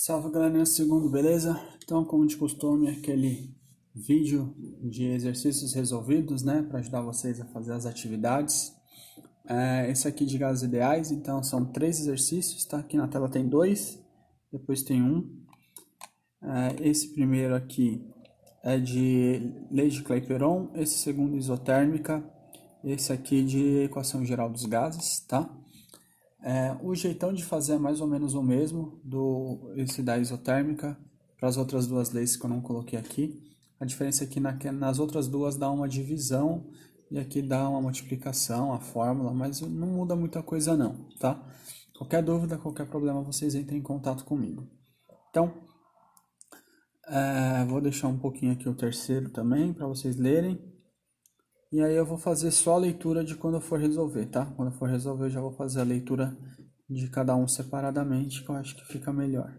Salve galerinha, segundo, beleza? Então, como de costume, aquele vídeo de exercícios resolvidos, né, para ajudar vocês a fazer as atividades. Esse aqui de gases ideais, então são 3 exercícios, tá? Aqui na tela tem 2, depois tem um. Esse primeiro aqui é de lei de Clapeyron, esse segundo isotérmica, esse aqui de equação geral dos gases, tá? O jeitão de fazer é mais ou menos o mesmo esse da isotérmica para as outras duas leis que eu não coloquei aqui. A diferença é que nas outras duas dá uma divisão e aqui dá uma multiplicação, a fórmula, mas não muda muita coisa não, tá? Qualquer dúvida, qualquer problema, vocês entrem em contato comigo. Então, vou deixar um pouquinho aqui o terceiro também para vocês lerem. E aí eu vou fazer só a leitura de quando eu for resolver, tá? Quando eu for resolver eu já vou fazer a leitura de cada um separadamente, que eu acho que fica melhor.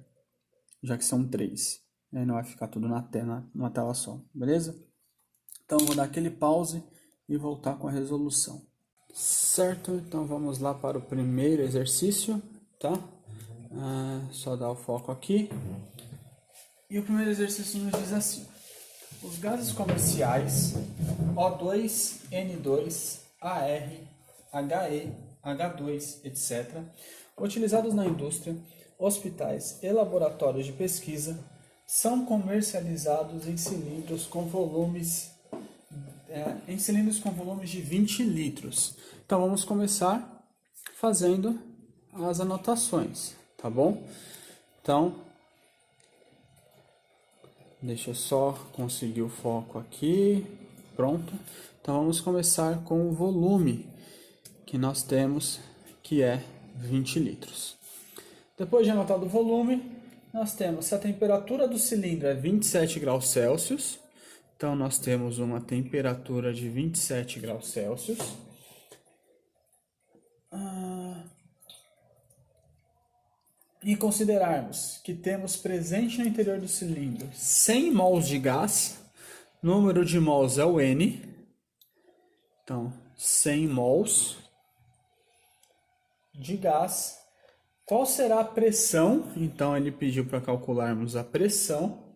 Já que são 3. Aí não vai ficar tudo numa tela só, beleza? Então eu vou dar aquele pause e voltar com a resolução. Certo? Então vamos lá para o primeiro exercício, tá? Só dar o foco aqui. E o primeiro exercício nos diz assim: os gases comerciais O2, N2, AR, HE, H2, etc., utilizados na indústria, hospitais e laboratórios de pesquisa, são comercializados em cilindros com volumes de 20 litros. Então vamos começar fazendo as anotações, tá bom? Então, deixa eu só conseguir o foco aqui. Pronto. Então vamos começar com o volume que nós temos, que é 20 litros. Depois de anotado o volume, nós temos se a temperatura do cilindro é 27 graus Celsius. Então nós temos uma temperatura de 27 graus Celsius. E considerarmos que temos presente no interior do cilindro 100 mols de gás, número de mols é o N, então 100 mols de gás. Qual será a pressão? Então ele pediu para calcularmos a pressão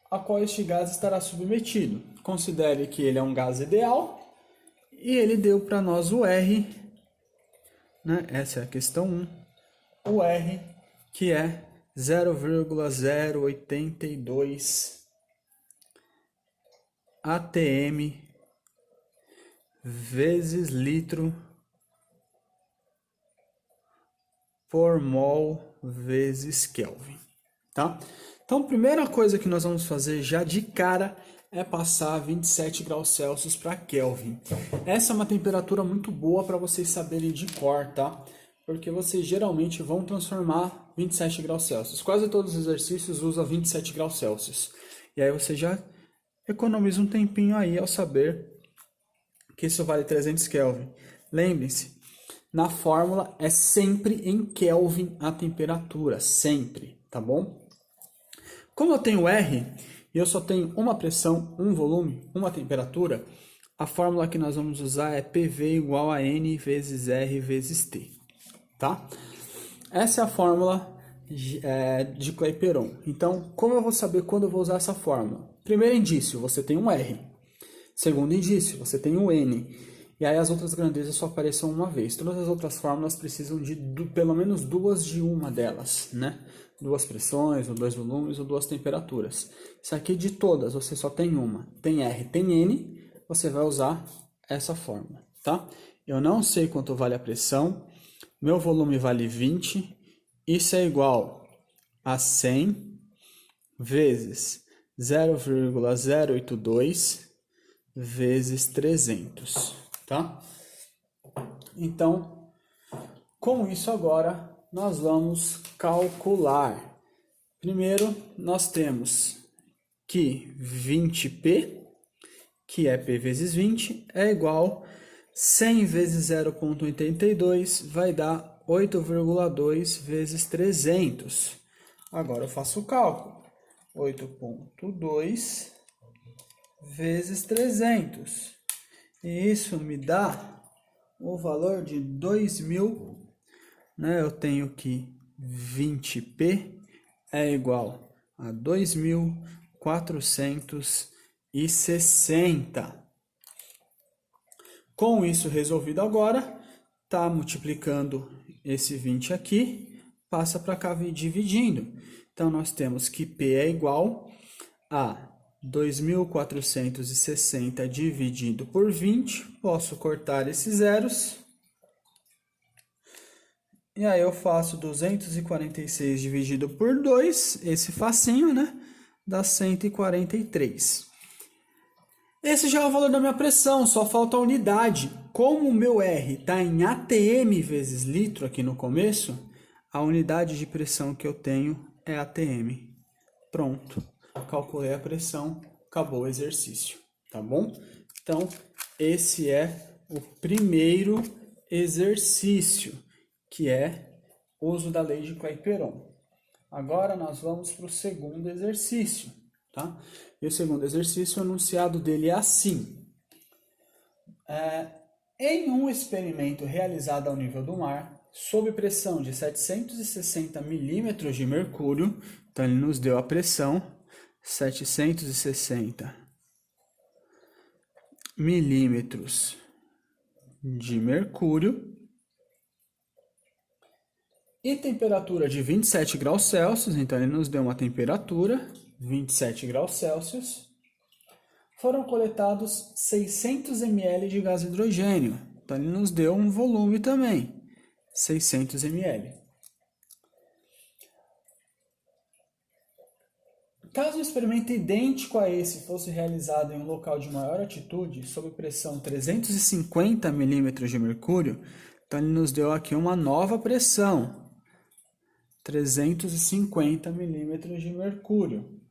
a qual este gás estará submetido. Considere que ele é um gás ideal e ele deu para nós o R, né? Essa é a questão 1. O R, que é 0,082 atm vezes litro por mol vezes Kelvin, tá? Então, a primeira coisa que nós vamos fazer já de cara é passar 27 graus Celsius para Kelvin. Essa é uma temperatura muito boa para vocês saberem de cor, tá? Porque vocês geralmente vão transformar 27 graus Celsius. Quase todos os exercícios usam 27 graus Celsius. E aí você já economiza um tempinho aí ao saber que isso vale 300 Kelvin. Lembrem-se, na fórmula é sempre em Kelvin a temperatura, sempre, tá bom? Como eu tenho R e eu só tenho uma pressão, um volume, uma temperatura, a fórmula que nós vamos usar é PV igual a N vezes R vezes T, tá? Essa é a fórmula de Clapeyron. Então, como eu vou saber quando eu vou usar essa fórmula? Primeiro indício, você tem um R. Segundo indício, você tem um N. E aí as outras grandezas só apareçam uma vez. Todas as outras fórmulas precisam de pelo menos duas de uma delas, né? 2 pressões, ou 2 volumes, ou 2 temperaturas. Isso aqui de todas, você só tem uma. Tem R, tem N, você vai usar essa fórmula, tá? Eu não sei quanto vale a pressão, meu volume vale 20, isso é igual a 100 vezes 0,082 vezes 300, tá? Então, com isso agora, nós vamos calcular. Primeiro, nós temos que 20P, que é P vezes 20, é igual 100 vezes 0,82, vai dar 8,2 vezes 300. Agora eu faço o cálculo. 8,2 vezes 300. E isso me dá o valor de 2.000, né? Eu tenho que 20P é igual a 2.460. Com isso resolvido agora, tá multiplicando esse 20 aqui, passa para cá dividindo. Então, nós temos que P é igual a 2.460 dividido por 20. Posso cortar esses zeros. E aí eu faço 246 dividido por 2, esse facinho, né? Dá 143. Esse já é o valor da minha pressão, só falta a unidade. Como o meu R está em ATM vezes litro aqui no começo, a unidade de pressão que eu tenho é ATM. Pronto, calculei a pressão, acabou o exercício, tá bom? Então, esse é o primeiro exercício, que é uso da lei de Clapeyron. Agora nós vamos para o segundo exercício, tá? E o segundo exercício, o enunciado dele é assim. Em um experimento realizado ao nível do mar, sob pressão de 760 milímetros de mercúrio, então ele nos deu a pressão, 760 milímetros de mercúrio, e temperatura de 27 graus Celsius, então ele nos deu uma temperatura, 27 graus Celsius, foram coletados 600 ml de gás hidrogênio, então ele nos deu um volume também, 600 ml. Caso um experimento idêntico a esse fosse realizado em um local de maior altitude, sob pressão 350 milímetros de mercúrio, então ele nos deu aqui uma nova pressão, 350 milímetros de mercúrio.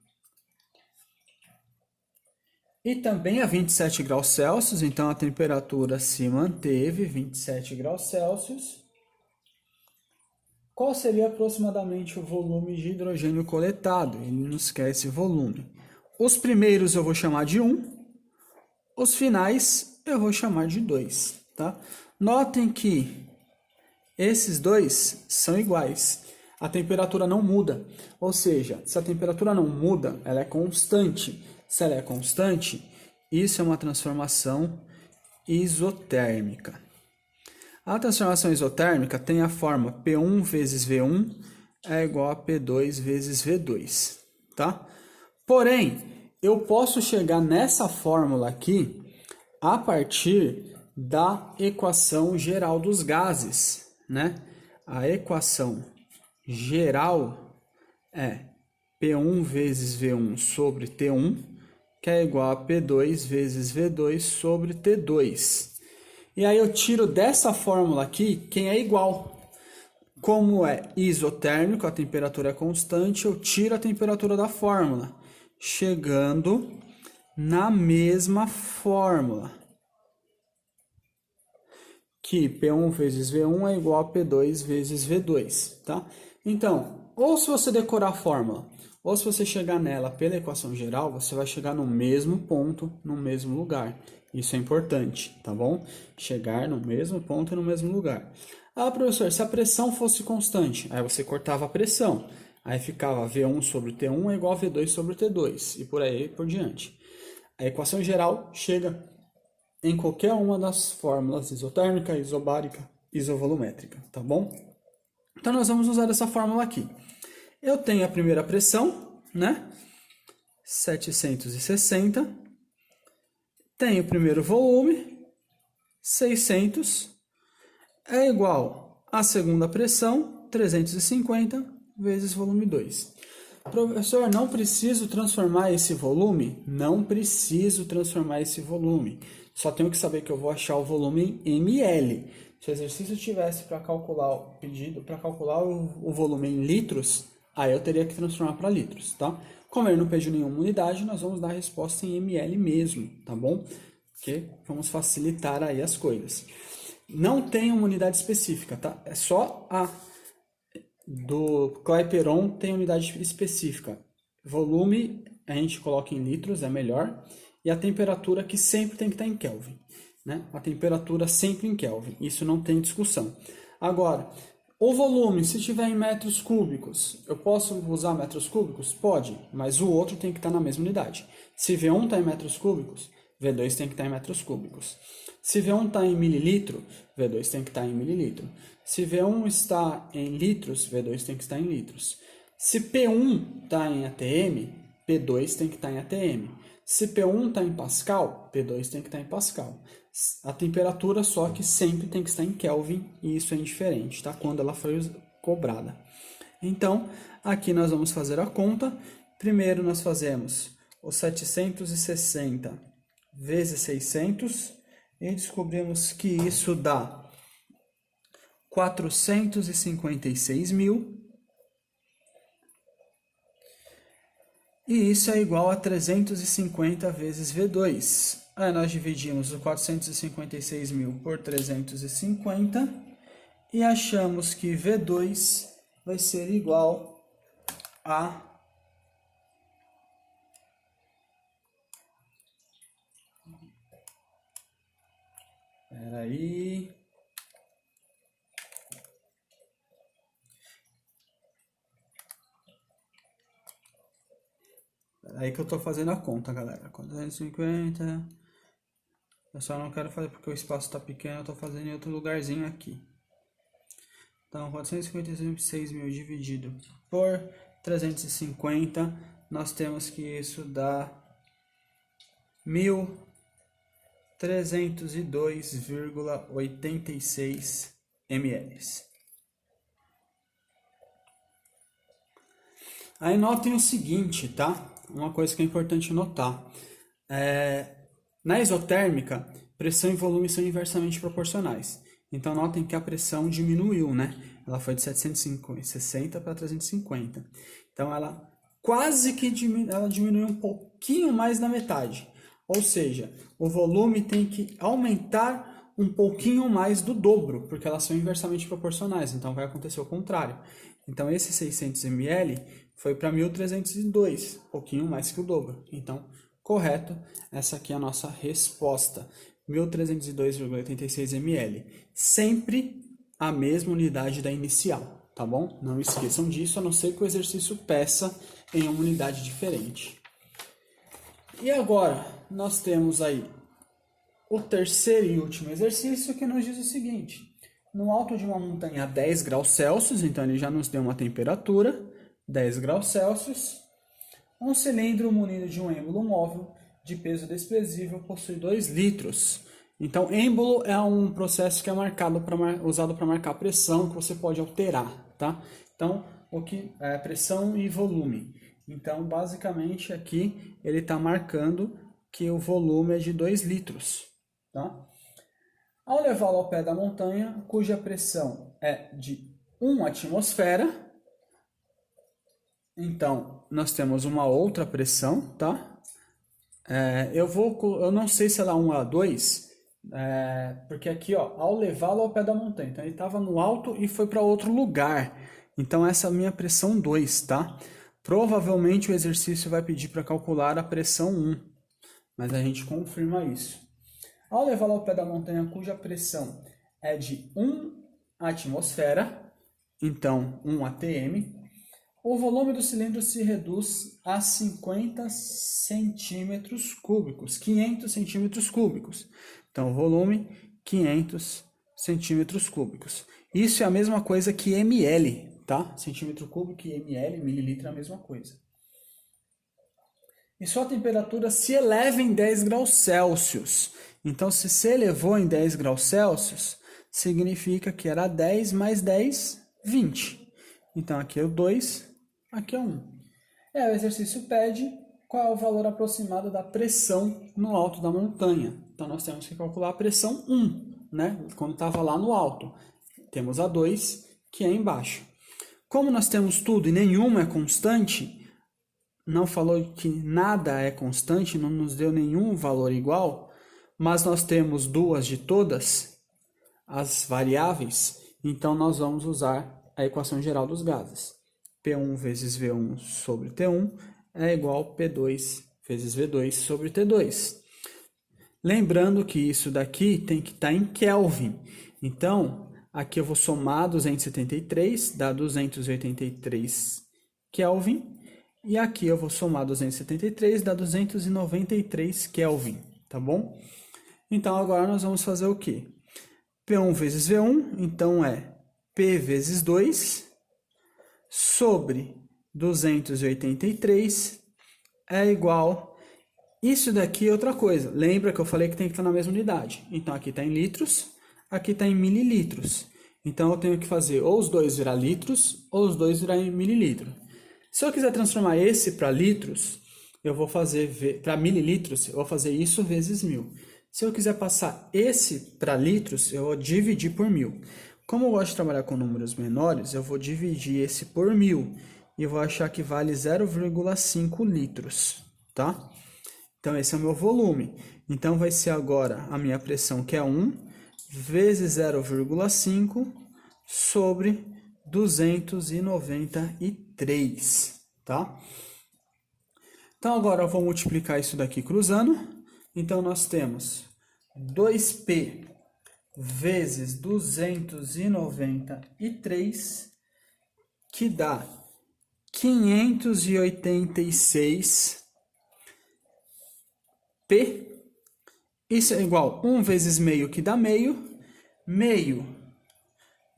E também a 27 graus Celsius, então a temperatura se manteve, 27 graus Celsius. Qual seria aproximadamente o volume de hidrogênio coletado? Ele nos quer esse volume. Os primeiros eu vou chamar de 1, os finais eu vou chamar de 2, tá? Notem que esses dois são iguais. A temperatura não muda, ou seja, se a temperatura não muda, ela é constante. Se ela é constante, isso é uma transformação isotérmica. A transformação isotérmica tem a forma P1 vezes V1 é igual a P2 vezes V2, tá? Porém, eu posso chegar nessa fórmula aqui a partir da equação geral dos gases, né? A equação geral é P1 vezes V1 sobre T1, que é igual a P2 vezes V2 sobre T2. E aí eu tiro dessa fórmula aqui quem é igual. Como é isotérmico, a temperatura é constante, eu tiro a temperatura da fórmula, chegando na mesma fórmula, que P1 vezes V1 é igual a P2 vezes V2, tá? Então, ou se você decorar a fórmula, ou se você chegar nela pela equação geral, você vai chegar no mesmo ponto, no mesmo lugar. Isso é importante, tá bom? Chegar no mesmo ponto e no mesmo lugar. Ah, professor, se a pressão fosse constante, aí você cortava a pressão. Aí ficava V1 sobre T1 é igual a V2 sobre T2, e por aí por diante. A equação geral chega em qualquer uma das fórmulas isotérmica, isobárica, isovolumétrica, tá bom? Então nós vamos usar essa fórmula aqui. Eu tenho a primeira pressão, né? 760. Tenho o primeiro volume, 600. É igual à segunda pressão, 350 vezes volume 2. Professor, não preciso transformar esse volume? Não preciso transformar esse volume. Só tenho que saber que eu vou achar o volume em ml. Se o exercício tivesse para calcular o pedido, para calcular o volume em litros, aí eu teria que transformar para litros, tá? Como ele não pediu nenhuma unidade, nós vamos dar a resposta em ml mesmo, tá bom? Porque vamos facilitar aí as coisas. Não tem uma unidade específica, tá? É só a do Clapeyron tem unidade específica. Volume a gente coloca em litros, é melhor. E a temperatura que sempre tem que estar em Kelvin, né? A temperatura sempre em Kelvin, isso não tem discussão. Agora, O volume, se estiver em metros cúbicos, eu posso usar metros cúbicos? Pode, mas o outro tem que estar na mesma unidade. Se V1 está em metros cúbicos, V2 tem que estar em metros cúbicos. Se V1 está em mililitro, V2 tem que estar em mililitro. Se V1 está em litros, V2 tem que estar em litros. Se P1 está em ATM, P2 tem que estar em ATM. Se P1 está em Pascal, P2 tem que estar em Pascal. A temperatura só que sempre tem que estar em Kelvin, e isso é indiferente, tá? Quando ela foi cobrada. Então, aqui nós vamos fazer a conta. Primeiro nós fazemos os 760 vezes 600 e descobrimos que isso dá 456 mil. E isso é igual a 350 vezes V2. Aí nós dividimos os 456 mil por 350 e achamos que V2 vai ser igual a... Peraí... Aí que eu tô fazendo a conta, galera. 450. Eu só não quero fazer porque o espaço tá pequeno, eu tô fazendo em outro lugarzinho aqui. Então, 456 mil dividido por 350, nós temos que isso dá 1.302,86 ml. Aí notem o seguinte, tá? Uma coisa que é importante notar. Na isotérmica, pressão e volume são inversamente proporcionais. Então notem que a pressão diminuiu, né? Ela foi de 760 para 350. Então ela quase que diminuiu um pouquinho mais da metade. Ou seja, o volume tem que aumentar um pouquinho mais do dobro, porque elas são inversamente proporcionais. Então vai acontecer o contrário. Então esse 600 ml foi para 1.302, um pouquinho mais que o dobro. Então, correto, essa aqui é a nossa resposta, 1.302,86 ml. Sempre a mesma unidade da inicial, tá bom? Não esqueçam disso, a não ser que o exercício peça em uma unidade diferente. E agora, nós temos aí o terceiro e último exercício que nos diz o seguinte. No alto de uma montanha a 10 graus Celsius, então ele já nos deu uma temperatura, 10 graus Celsius, um cilindro munido de um êmbolo móvel de peso desprezível possui 2 litros. Então, êmbolo é um processo que é usado para marcar pressão, que você pode alterar, tá? Então, o que é pressão e volume. Então, basicamente, aqui ele está marcando que o volume é de 2 litros, tá? Ao levá-lo ao pé da montanha, cuja pressão é de 1 atmosfera, então nós temos uma outra pressão, tá? Eu não sei se ela é 1 ou ela é 2, porque aqui, ó, ao levá-lo ao pé da montanha, então ele estava no alto e foi para outro lugar. Então essa é a minha pressão 2, tá? Provavelmente o exercício vai pedir para calcular a pressão 1, mas a gente confirma isso. Ao levá-lo ao pé da montanha, cuja pressão é de 1 atmosfera, então 1 atm, o volume do cilindro se reduz a 50 centímetros cúbicos, 500 centímetros cúbicos. Então, o volume, 500 centímetros cúbicos. Isso é a mesma coisa que ml, tá? Centímetro cúbico e ml, mililitro é a mesma coisa. E sua temperatura se eleva em 10 graus Celsius. Então, se se elevou em 10 graus Celsius, significa que era 10 mais 10, 20. Então, aqui é o 2, aqui é 1. O exercício pede qual é o valor aproximado da pressão no alto da montanha. Então, nós temos que calcular a pressão 1, né? Quando estava lá no alto. Temos a 2, que é embaixo. Como nós temos tudo e nenhuma é constante, não falou que nada é constante, não nos deu nenhum valor igual, mas nós temos duas de todas as variáveis, então nós vamos usar a equação geral dos gases. P1 vezes V1 sobre T1 é igual a P2 vezes V2 sobre T2. Lembrando que isso daqui tem que estar em Kelvin. Então, Aqui eu vou somar 273, dá 283 Kelvin. E aqui eu vou somar 273, dá 293 Kelvin, tá bom? Então, agora nós vamos fazer o quê? P1 vezes V1, então é P vezes 2, sobre 283 é igual... Isso daqui é outra coisa. Lembra que eu falei que tem que estar na mesma unidade. Então, aqui está em litros, aqui está em mililitros. Então, eu tenho que fazer ou os dois virar litros, ou os dois virar em mililitro. Se eu quiser transformar esse para litros, eu vou fazer para mililitros, eu vou fazer isso vezes 1000. Se eu quiser passar esse para litros, eu vou dividir por 1000. Como eu gosto de trabalhar com números menores, eu vou dividir esse por 1000 e vou achar que vale 0,5 litros, tá? Então, esse é o meu volume. Então, vai ser agora a minha pressão, que é 1, vezes 0,5 sobre 293, tá? Então, agora eu vou multiplicar isso daqui cruzando. Então, nós temos 2P vezes 293, que dá 586 P. Isso é igual a 1 vezes meio, que dá meio. Meio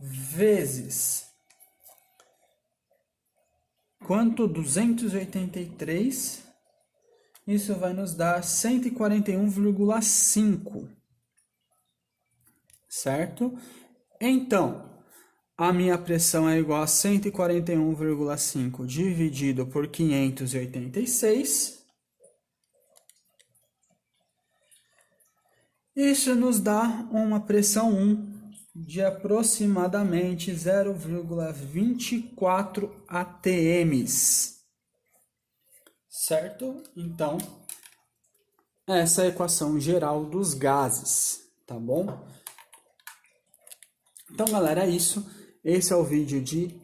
vezes... Quanto? 283. Isso vai nos dar 141,5. Certo? Então, a minha pressão é igual a 141,5 dividido por 586. Isso nos dá uma pressão 1 de aproximadamente 0,24 atms. Certo? Então, essa é a equação geral dos gases, tá bom? Então, galera, é isso. Esse é o vídeo de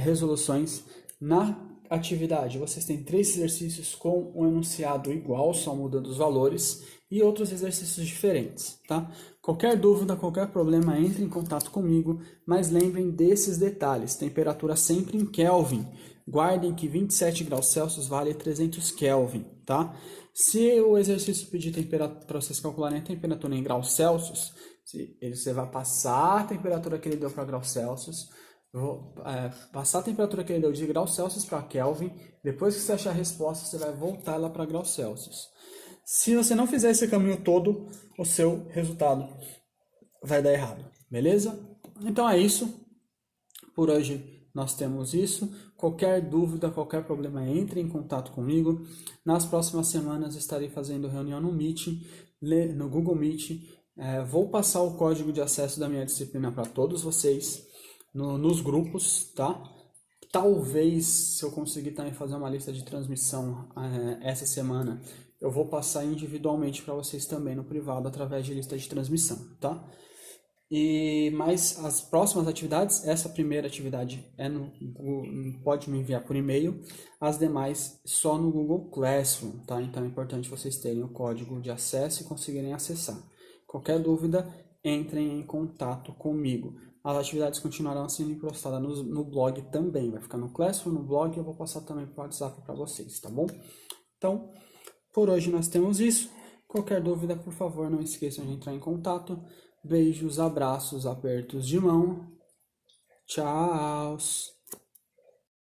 resoluções na atividade. Vocês têm 3 exercícios com um enunciado igual, só mudando os valores, e outros exercícios diferentes, tá? Qualquer dúvida, qualquer problema, entre em contato comigo, mas lembrem desses detalhes. Temperatura sempre em Kelvin. Guardem que 27 graus Celsius vale 300 Kelvin, tá? Se o exercício pedir para vocês calcularem a temperatura em graus Celsius, você vai passar a temperatura que ele deu para graus Celsius, passar a temperatura que ele deu de graus Celsius para Kelvin, depois que você achar a resposta, você vai voltar ela para graus Celsius. Se você não fizer esse caminho todo, o seu resultado vai dar errado, beleza? Então é isso. Por hoje nós temos isso. Qualquer dúvida, qualquer problema, entre em contato comigo. Nas próximas semanas estarei fazendo reunião no Meet, no Google Meet. Vou passar o código de acesso da minha disciplina para todos vocês nos grupos, tá? Talvez, se eu conseguir também fazer uma lista de transmissão essa semana, eu vou passar individualmente para vocês também no privado, através de lista de transmissão, tá? Mas as próximas atividades, essa primeira atividade pode me enviar por e-mail, as demais só no Google Classroom, tá? Então é importante vocês terem o código de acesso e conseguirem acessar. Qualquer dúvida, entrem em contato comigo. As atividades continuarão sendo postadas no blog também, vai ficar no Classroom, no blog, e eu vou passar também para o WhatsApp para vocês, tá bom? Então, por hoje nós temos isso. Qualquer dúvida, por favor, não esqueçam de entrar em contato. Beijos, abraços, apertos de mão. Tchau!